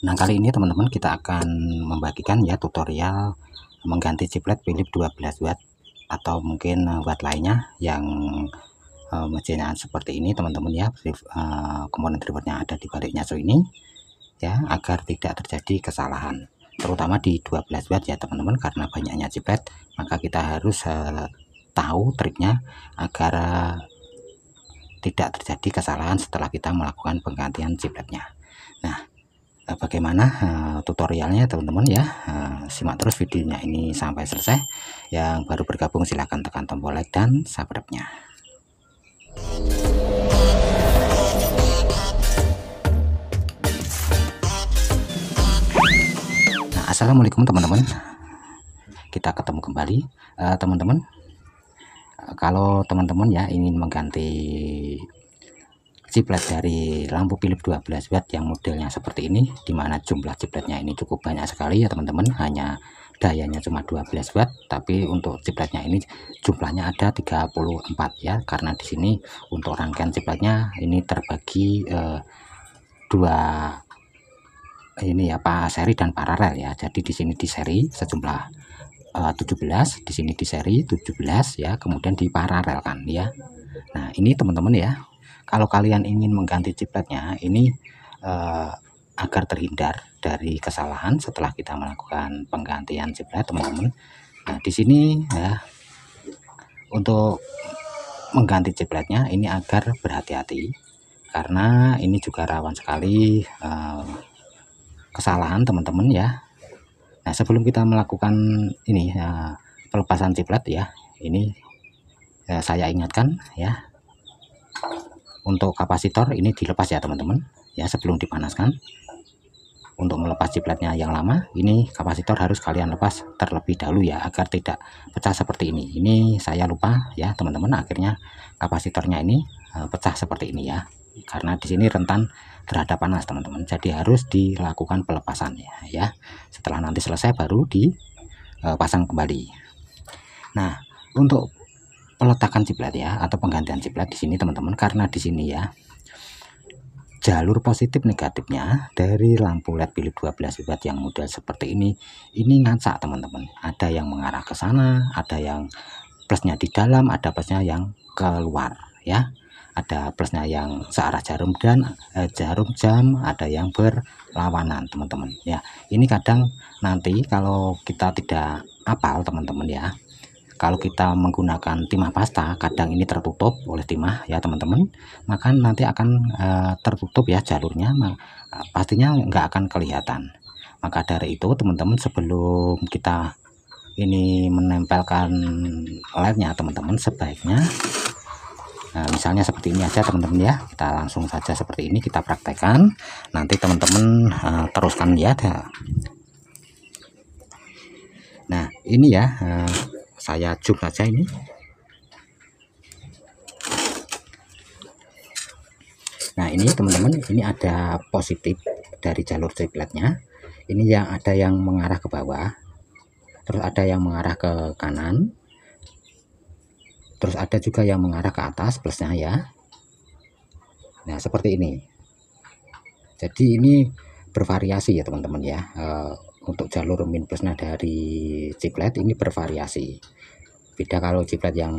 Nah, kali ini teman-teman kita akan membagikan ya tutorial mengganti chiplet Philips 12 watt atau mungkin watt lainnya yang mesinnya seperti ini teman-teman ya. Komponen drivernya ada di baliknya ini ya, agar tidak terjadi kesalahan terutama di 12 watt ya teman-teman, karena banyaknya chiplet maka kita harus tahu triknya agar tidak terjadi kesalahan setelah kita melakukan penggantian chipletnya. Nah, bagaimana tutorialnya teman-teman ya, simak terus videonya ini sampai selesai. Yang baru bergabung silahkan tekan tombol like dan subscribe-nya. Nah, assalamualaikum teman-teman, kita ketemu kembali teman-teman. Kalau teman-teman ya ingin mengganti chiplet dari lampu Philips 12 watt yang modelnya seperti ini, dimana jumlah chipletnya ini cukup banyak sekali ya teman-teman, hanya dayanya cuma 12 watt, tapi untuk chipletnya ini jumlahnya ada 34 ya, karena di sini untuk rangkaian chipletnya ini terbagi dua ini ya, Pak, seri dan paralel ya. Jadi di sini di seri sejumlah 17, di sini di seri 17 ya, kemudian di paralel kan ya. Nah, ini teman-teman ya, kalau kalian ingin mengganti chipletnya ini agar terhindar dari kesalahan setelah kita melakukan penggantian chiplet teman-teman. Nah, di sini ya, untuk mengganti chipletnya ini agar berhati-hati, karena ini juga rawan sekali kesalahan teman-teman ya. Nah, sebelum kita melakukan ini pelepasan chiplet ya, ini saya ingatkan ya, untuk kapasitor ini dilepas ya teman-teman ya, sebelum dipanaskan. Untuk melepas chipletnya yang lama, ini kapasitor harus kalian lepas terlebih dahulu ya, agar tidak pecah seperti ini. Ini saya lupa ya teman-teman, akhirnya kapasitornya ini pecah seperti ini ya, karena di sini rentan terhadap panas teman-teman. Jadi harus dilakukan pelepasan ya. Setelah nanti selesai baru dipasang kembali. Nah, untuk peletakan chiplet ya atau penggantian chiplet di sini teman-teman, karena di sini ya jalur positif negatifnya dari lampu LED Philips 12 watt yang model seperti ini ngacak teman-teman. Ada yang mengarah ke sana, ada yang plusnya di dalam, ada plusnya yang keluar ya. Ada plusnya yang searah jarum dan jarum jam, ada yang berlawanan teman-teman ya. Ini kadang nanti kalau kita tidak hafal teman-teman ya, kalau kita menggunakan timah pasta, kadang ini tertutup oleh timah ya teman-teman, maka nanti akan tertutup ya jalurnya, pastinya nggak akan kelihatan. Maka dari itu teman-teman, sebelum kita ini menempelkan LED-nya teman-teman, sebaiknya misalnya seperti ini aja teman-teman ya, kita langsung saja seperti ini kita praktekkan, nanti teman-teman teruskan ya. Nah, ini ya, saya zoom saja ini. Nah, ini teman-teman, ini ada positif dari jalur chipletnya. Ini yang ada yang mengarah ke bawah, terus ada yang mengarah ke kanan, terus ada juga yang mengarah ke atas plusnya ya. Nah, seperti ini. Jadi ini bervariasi ya teman-teman ya. Untuk jalur min plusnya dari chiplet ini bervariasi. Beda kalau chiplet yang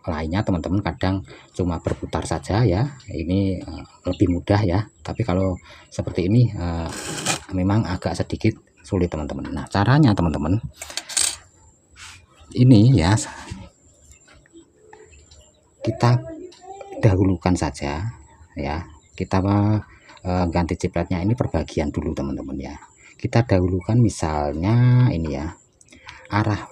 lainnya teman-teman, kadang cuma berputar saja ya, ini lebih mudah ya. Tapi kalau seperti ini memang agak sedikit sulit teman-teman. Nah, caranya teman-teman ini ya, kita dahulukan saja ya, kita ganti chipletnya ini perbagian dulu teman-teman ya. Kita dahulukan misalnya ini ya, arah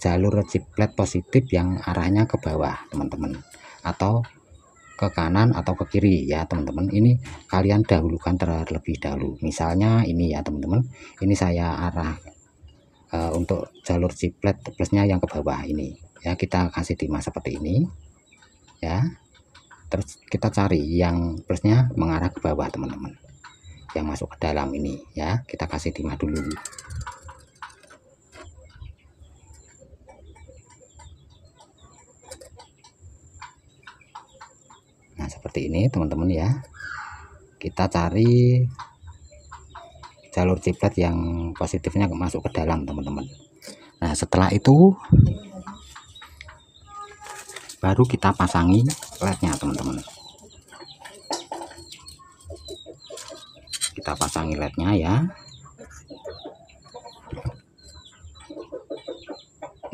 jalur chiplet positif yang arahnya ke bawah teman-teman, atau ke kanan atau ke kiri ya teman-teman. Ini kalian dahulukan terlebih dahulu. Misalnya ini ya teman-teman, ini saya arah untuk jalur chiplet plusnya yang ke bawah ini ya, kita kasih timah seperti ini ya. Terus kita cari yang plusnya mengarah ke bawah teman-teman, yang masuk ke dalam ini ya, kita kasih timah dulu. Nah, seperti ini teman-teman ya, kita cari jalur ciplet yang positifnya masuk ke dalam teman-teman. Nah setelah itu baru kita pasangi lednya teman-teman. Kita pasangi lednya ya.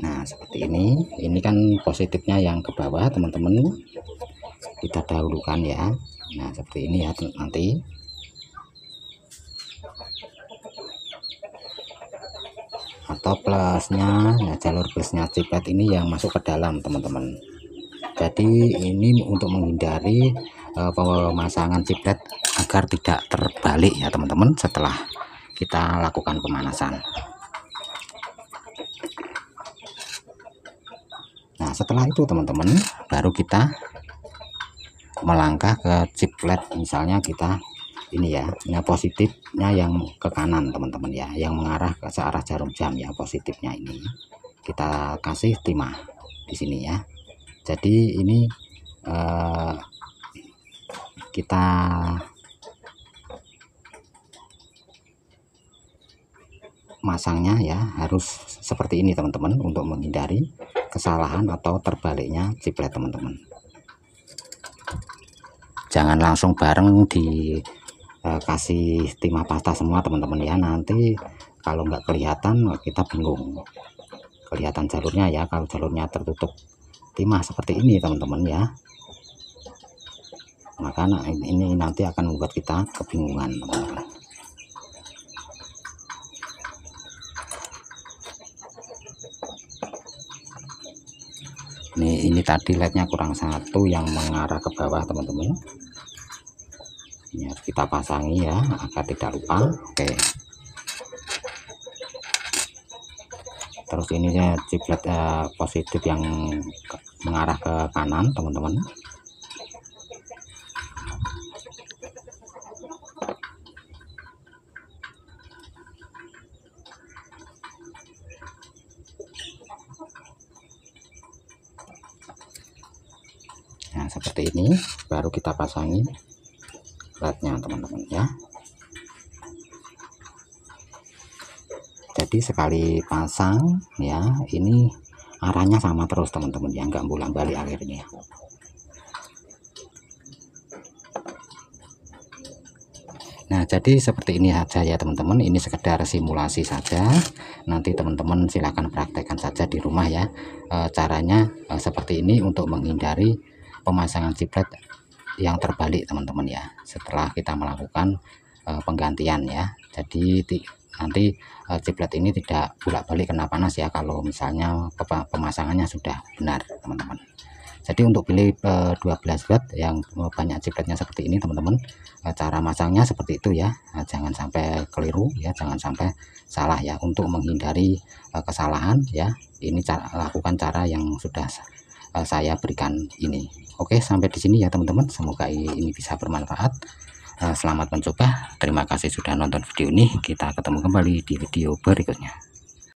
Nah seperti ini kan positifnya yang ke bawah teman-teman, kita dahulukan ya. Nah seperti ini ya nanti. Atau plusnya, nah jalur plusnya ciplet ini yang masuk ke dalam teman-teman. Jadi ini untuk menghindari pemasangan ciplet agar tidak terbalik ya teman-teman setelah kita lakukan pemanasan. Nah setelah itu teman-teman baru kita melangkah ke ciplet, misalnya kita ini ya, nah positifnya yang ke kanan teman-teman ya, yang mengarah ke searah jarum jam ya, positifnya ini kita kasih timah di sini ya. Jadi ini kita masangnya ya harus seperti ini teman-teman untuk menghindari kesalahan atau terbaliknya ciplet teman-teman. Jangan langsung bareng dikasih timah pasta semua teman-teman ya, nanti kalau nggak kelihatan kita bingung kelihatan jalurnya ya, kalau jalurnya tertutup timah seperti ini teman-teman ya, maka ini nanti akan membuat kita kebingungan teman-teman. Ini tadi lednya kurang satu yang mengarah ke bawah teman-teman, ini harus kita pasangi ya agar tidak lupa. Oke, terus ini ya ciplet positif yang mengarah ke kanan teman-teman. Nah seperti ini baru kita pasangi lednya teman-teman ya. Jadi sekali pasang ya, ini arahnya sama terus teman-teman ya, nggak bolak-balik akhirnya. Nah jadi seperti ini saja ya teman-teman, ini sekedar simulasi saja, nanti teman-teman silahkan praktekkan saja di rumah ya. Caranya seperti ini untuk menghindari pemasangan ciplet yang terbalik teman-teman ya, setelah kita melakukan penggantian ya. Jadi nanti ciplet ini tidak bolak-balik kena panas ya kalau misalnya pemasangannya sudah benar teman-teman. Jadi untuk pilih 12 watt yang banyak cipletnya seperti ini teman-teman, cara masangnya seperti itu ya. Nah, jangan sampai keliru ya, jangan sampai salah ya. Untuk menghindari kesalahan ya, ini lakukan cara yang sudah saya berikan ini. Oke, sampai di sini ya teman-teman, semoga ini bisa bermanfaat. Selamat mencoba, terima kasih sudah nonton video ini, kita ketemu kembali di video berikutnya.